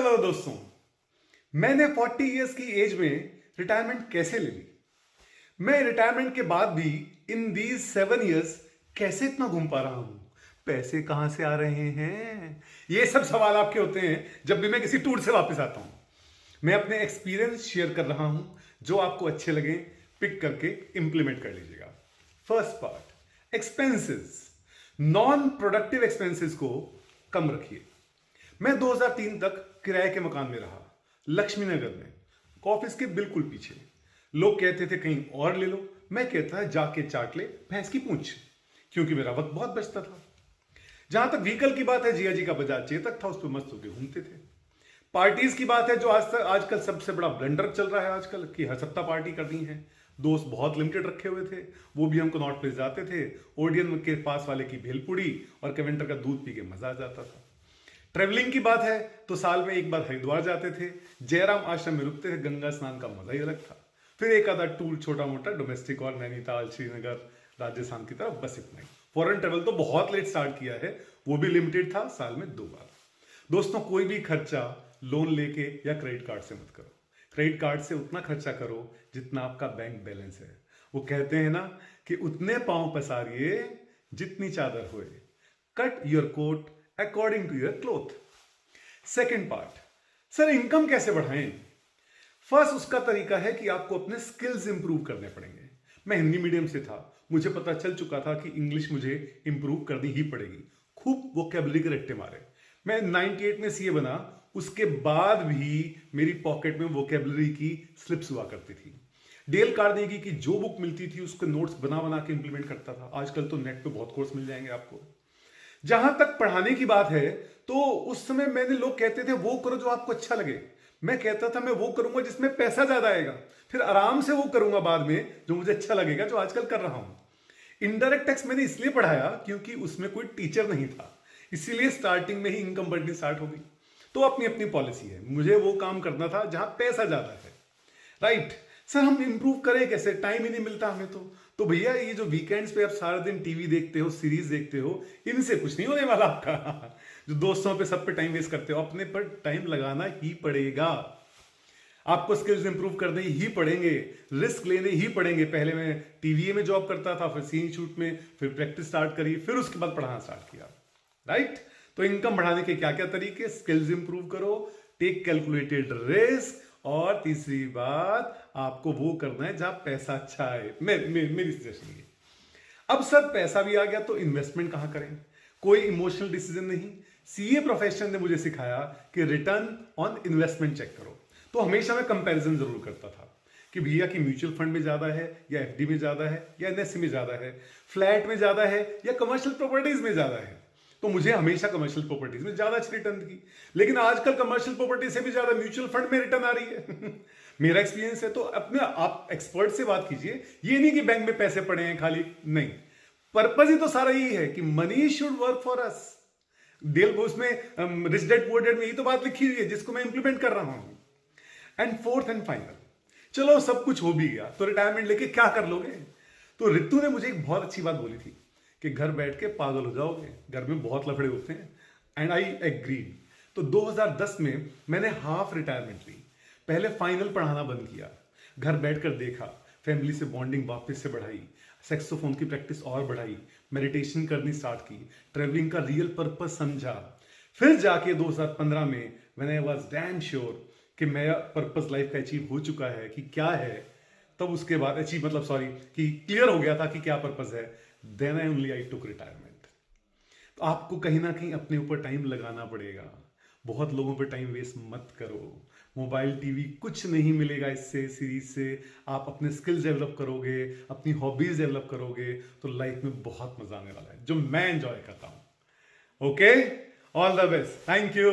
Hello दोस्तों, मैंने 40 years की एज में रिटायरमेंट कैसे ले ली। मैं रिटायरमेंट के बाद भी इन दीज 7 इयर्स कैसे इतना घूम पा रहा हूं, पैसे कहां से आ रहे हैं, ये सब सवाल आपके होते हैं जब भी मैं किसी टूर से वापस आता हूं। मैं अपने एक्सपीरियंस शेयर कर रहा हूं, जो आपको अच्छे लगे पिक करके इंप्लीमेंट कर लीजिएगा। First part, expenses. Non productive expenses को कम रखिए। मैं 2003 तक किराए के मकान में रहा, लक्ष्मी नगर में, ऑफिस के बिल्कुल पीछे। लोग कहते थे कहीं और ले लो, मैं कहता जाके चाट ले भैंस की पूंछ, क्योंकि मेरा वक्त बहुत बचता था। जहां तक व्हीकल की बात है, जिया जी का बजाज चेतक था, उस पर मस्त होकर घूमते थे। पार्टीज की बात है, जो आजकल सबसे बड़ा ब्लंडर चल रहा है आजकल, कि हर सप्ताह पार्टी करनी है। दोस्त बहुत लिमिटेड रखे हुए थे, वो भी हमको नॉट प्लेस जाते थे। ओडियन के पास वाले की भेलपुड़ी और केवेंटर का दूध पी के मजा आ जाता था। ट्रेवलिंग की बात है तो साल में एक बार हरिद्वार जाते थे, जयराम आश्रम में रुकते थे, गंगा स्नान का मजा ही अलग था। फिर एक आधा टूर छोटा मोटा डोमेस्टिक और नैनीताल, श्रीनगर, राजस्थान की तरफ, बस इतना ही। फॉरेन ट्रेवल तो बहुत लेट स्टार्ट किया है, वो भी लिमिटेड था, साल में 2 बार। दोस्तों, कोई भी खर्चा लोन लेके या क्रेडिट कार्ड से मत करो। क्रेडिट कार्ड से उतना खर्चा करो जितना आपका बैंक बैलेंस है। वो कहते हैं ना कि उतने पांव पसारिए जितनी चादर होए। Cut your coat according to your cloth. Second part, sir income कैसे बढ़ाएं। फर्स्ट, उसका तरीका है कि आपको अपने स्किल्स इंप्रूव करने पड़ेंगे। मैं हिंदी मीडियम से था, मुझे पता चल चुका था कि इंग्लिश मुझे इंप्रूव करनी ही पड़ेगी। खूब वोकेबलरी के रट्टे मारे। मैं 98 में सीए बना, उसके बाद भी मेरी पॉकेट में वोकेबलरी की स्लिप्स हुआ करती थी। डेल कार्नेगी की जो बुक मिलती थी उसके नोट्स बना बना के इंप्लीमेंट करता था। आजकल तो नेट पे बहुत कोर्स मिल जाएंगे आपको। जहां तक पढ़ाने की बात है, तो उस समय मैंने, लोग कहते थे वो करो जो आपको अच्छा लगे। मैं कहता था मैं वो करूंगा जिसमें पैसा ज्यादा आएगा, फिर आराम से वो करूंगा बाद में जो मुझे अच्छा लगेगा, जो आजकल कर रहा हूं। इनडायरेक्ट टैक्स मैंने इसलिए पढ़ाया क्योंकि उसमें कोई टीचर नहीं था, इसीलिए स्टार्टिंग में ही इनकम बढ़नी स्टार्ट हो गई। तो अपनी अपनी पॉलिसी है, मुझे वो काम करना था जहां पैसा ज्यादा है। राइट। सर हम इंप्रूव करें कैसे, टाइम ही नहीं मिलता हमें तो भैया ये जो वीकेंड्स पे आप सारा दिन टीवी देखते हो, सीरीज देखते हो, इनसे कुछ नहीं होने वाला आपका। जो दोस्तों पे सब पे टाइम वेस्ट करते हो, अपने पर टाइम लगाना ही पड़ेगा। आपको स्किल्स इंप्रूव करने ही पड़ेंगे, रिस्क लेने ही पड़ेंगे। पहले मैं टीवीए में जॉब करता था, फिर सीन शूट में, फिर प्रैक्टिस स्टार्ट करी, फिर उसके बाद पढ़ाना स्टार्ट किया। राइट। तो इनकम बढ़ाने के क्या क्या तरीके, स्किल्स इंप्रूव करो, टेक कैलकुलेटेड रिस्क, और तीसरी बात, आपको वो करना है जहां पैसा अच्छा आए। मेरी सजेशन ये। अब सर पैसा भी आ गया तो इन्वेस्टमेंट कहां करें, कोई इमोशनल डिसीजन नहीं। सीए प्रोफेशन ने मुझे सिखाया कि रिटर्न ऑन इन्वेस्टमेंट चेक करो। तो हमेशा मैं कंपैरिजन जरूर करता था कि भैया की म्यूचुअल फंड में ज्यादा है या एफडी में ज्यादा है या एनएससी में ज्यादा है, फ्लैट में ज्यादा है या कमर्शियल प्रॉपर्टीज में ज्यादा है। तो मुझे हमेशा कमर्शियल प्रॉपर्टीज में ज्यादा अच्छी रिटर्न की। लेकिन आजकल कमर्शियल प्रॉपर्टी से भी ज्यादा म्यूचुअल फंड में रिटर्न आ रही है। मेरा एक्सपीरियंस है। तो अपने आप एक्सपर्ट से बात कीजिए। ये नहीं कि बैंक में पैसे पड़े हैं खाली, नहीं। पर्पज ही तो सारा यही है कि money should work for us. डेल उसमें रिच डैड पुअर डैड में यही तो बात लिखी हुई है, जिसको मैं इंप्लीमेंट कर रहा हूं। एंड फोर्थ एंड फाइनल, चलो सब कुछ हो भी गया तो रिटायरमेंट लेके क्या कर लोगे। तो रितु ने मुझे एक बहुत अच्छी बात बोली थी कि घर बैठ के पागल हो जाओगे, घर में बहुत लफड़े होते हैं। And I agreed. तो 2010 में मैंने हाफ रिटायरमेंट ली। पहले फाइनल पढ़ाना बंद किया, घर बैठकर देखा, फैमिली से बॉन्डिंग वापस से बढ़ाई, सेक्सोफोन की प्रैक्टिस और बढ़ाई, मेडिटेशन करनी स्टार्ट की, ट्रेवलिंग का रियल पर्पस समझा। फिर जाके 2015 में when I was damn sure कि मेरा पर्पस लाइफ का अचीव हो चुका है कि क्या है, तब उसके बाद अचीव मतलब सॉरी कि क्लियर हो गया था कि क्या पर्पस है, देन आई टुक रिटायरमेंट। तो आपको कहीं ना कहीं अपने ऊपर टाइम लगाना पड़ेगा। बहुत लोगों पे टाइम वेस्ट मत करो। मोबाइल टीवी कुछ नहीं मिलेगा इससे, सीरीज से। आप अपने स्किल्स डेवलप करोगे, अपनी हॉबीज डेवलप करोगे, तो लाइफ में बहुत मजा आने वाला है, जो मैं एंजॉय करता हूं। Okay, all the best, thank you.